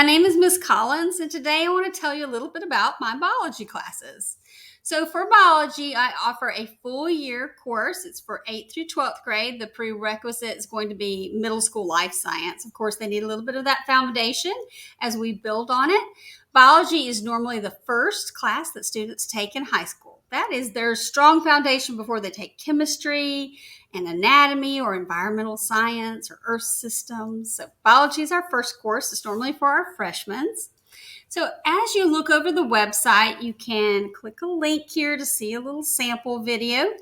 My name is Miss Collins, and today I want to tell you a little bit about my biology classes. So, for biology, I offer a full year course. It's for 8th through 12th grade. The prerequisite is going to be middle school life science. Of course, they need a little bit of that foundation as we build on it. Biology is normally the first class that students take in high school. That is their strong foundation before they take chemistry and anatomy or environmental science or earth systems. So biology is our first course. It's normally for our freshmen. So as you look over the website, you can click a link here to see a little sample video.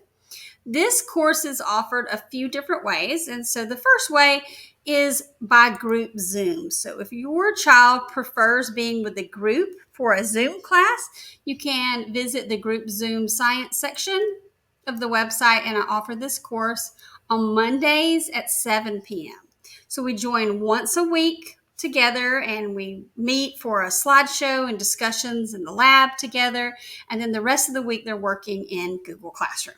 This course is offered a few different ways. And so the first way is by group Zoom. So if your child prefers being with a group for a Zoom class, you can visit the group Zoom science section of the website, and I offer this course on Mondays at 7 p.m. So we join once a week together and we meet for a slideshow and discussions in the lab together. And then the rest of the week, they're working in Google Classroom.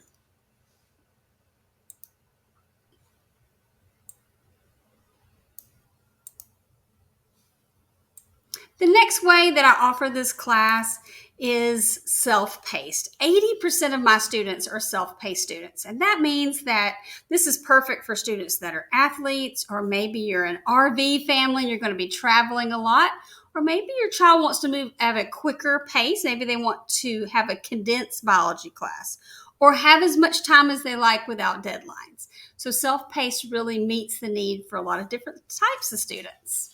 The next way that I offer this class is self-paced. 80% of my students are self-paced students. And that means that this is perfect for students that are athletes, or maybe you're an RV family and you're going to be traveling a lot, or maybe your child wants to move at a quicker pace. Maybe they want to have a condensed biology class or have as much time as they like without deadlines. So self-paced really meets the need for a lot of different types of students.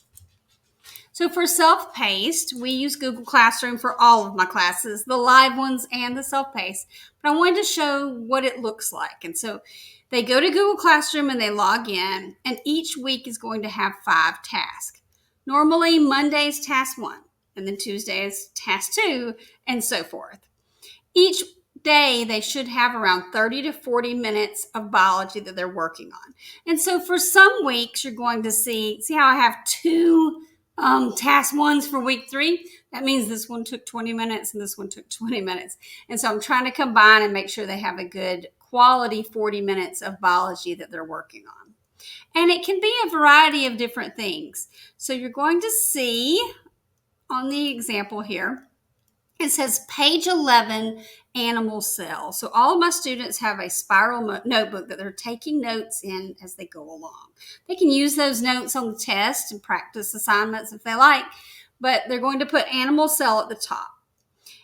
So for self-paced, we use Google Classroom for all of my classes, the live ones and the self-paced. But I wanted to show what it looks like. And so they go to Google Classroom and they log in, and each week is going to have 5 tasks. Normally, Monday's task 1, and then Tuesday is task 2, and so forth. Each day, they should have around 30 to 40 minutes of biology that they're working on. And so for some weeks, you're going to see how I have 2 task 1s for week 3. That means this one took 20 minutes and this one took 20 minutes. And so I'm trying to combine and make sure they have a good quality 40 minutes of biology that they're working on. And it can be a variety of different things. So you're going to see on the example here, it says page 11, animal cell. So all of my students have a spiral notebook that they're taking notes in as they go along. They can use those notes on the test and practice assignments if they like, but they're going to put animal cell at the top.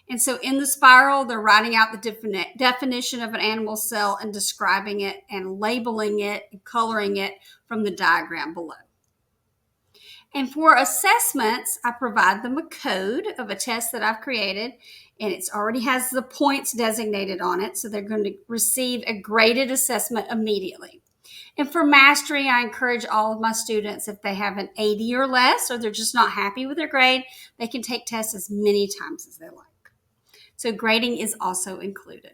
And so in the spiral, they're writing out the definition of an animal cell and describing it and labeling it and coloring it from the diagram below. And for assessments, I provide them a code of a test that I've created, and it already has the points designated on it, so they're going to receive a graded assessment immediately. And for mastery, I encourage all of my students, if they have an 80 or less, or they're just not happy with their grade, they can take tests as many times as they like. So grading is also included.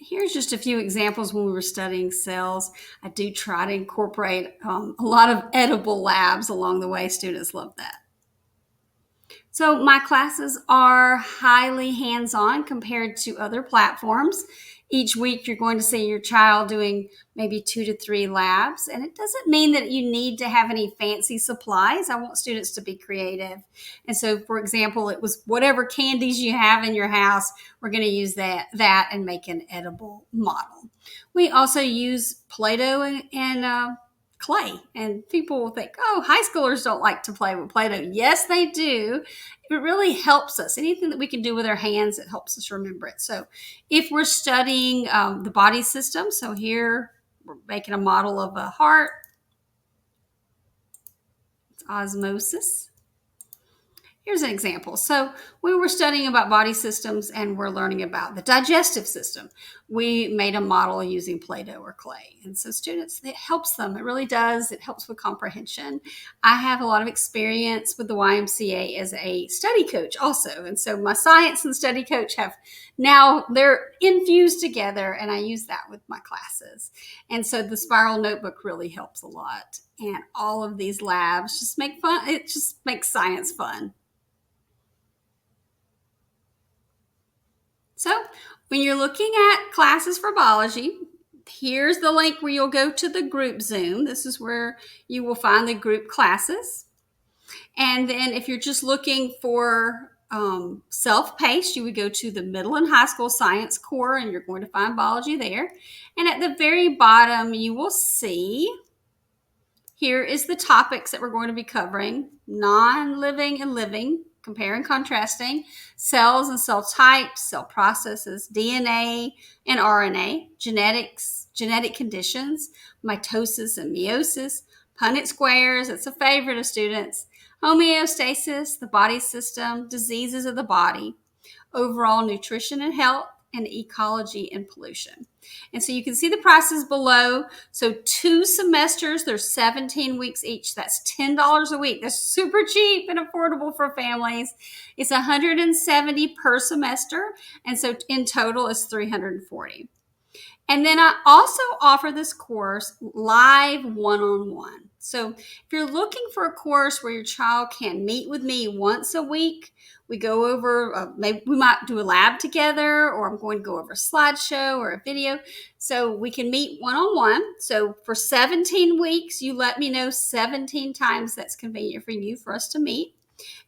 Here's just a few examples when we were studying cells. I do try to incorporate a lot of edible labs along the way. Students love that. So my classes are highly hands-on compared to other platforms. Each week you're going to see your child doing maybe 2 to 3 labs. And it doesn't mean that you need to have any fancy supplies. I want students to be creative. And so, for example, it was whatever candies you have in your house, we're going to use that and make an edible model. We also use Play-Doh and clay. And people will think, oh, high schoolers don't like to play with Play-Doh. Yes, they do. It really helps us. Anything that we can do with our hands, it helps us remember it. So if we're studying the body system, so here we're making a model of a heart. It's osmosis. Here's an example. So we were studying about body systems and we're learning about the digestive system. We made a model using Play-Doh or clay. And so students, it helps them. It really does. It helps with comprehension. I have a lot of experience with the YMCA as a study coach also. And so my science and study coach they're infused together, and I use that with my classes. And so the spiral notebook really helps a lot. And all of these labs just make fun. It just makes science fun. So when you're looking at classes for biology, Here's the link where you'll go to the group Zoom. This is where you will find the group classes. And then if you're just looking for self-paced, you would go to the middle and high school science core, and you're going to find biology there. And at the very bottom, you will see here is the topics that we're going to be covering: non-living and living, compare and contrasting, cells and cell types, cell processes, DNA and RNA, genetics, genetic conditions, mitosis and meiosis, Punnett squares, it's a favorite of students, homeostasis, the body system, diseases of the body, overall nutrition and health, and ecology and pollution. And so you can see the prices below. So 2 semesters, there's 17 weeks each. That's $10 a week. That's super cheap and affordable for families. It's $170 per semester. And so in total it's $340. And then I also offer this course live one-on-one. So if you're looking for a course where your child can meet with me once a week, we go over, maybe we might do a lab together, or I'm going to go over a slideshow or a video. So we can meet one-on-one. So for 17 weeks, you let me know 17 times that's convenient for you for us to meet.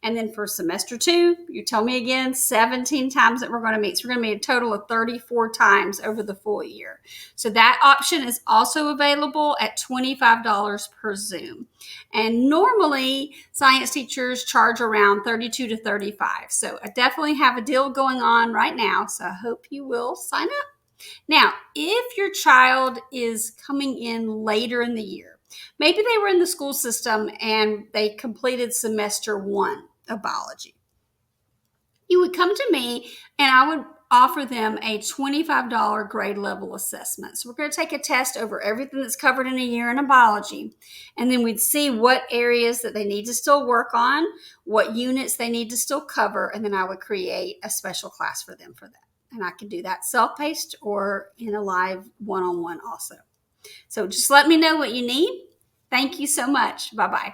And then for semester 2, you tell me again 17 times that we're going to meet. So we're going to meet a total of 34 times over the full year. So that option is also available at $25 per Zoom. And normally science teachers charge around $32 to $35. So I definitely have a deal going on right now. So I hope you will sign up. Now, if your child is coming in later in the year, maybe they were in the school system and they completed semester 1 of biology, you would come to me and I would offer them a $25 grade level assessment. So we're going to take a test over everything that's covered in a year in biology. And then we'd see what areas that they need to still work on, what units they need to still cover. And then I would create a special class for them for that. And I can do that self-paced or in a live one-on-one also. So just let me know what you need. Thank you so much. Bye-bye.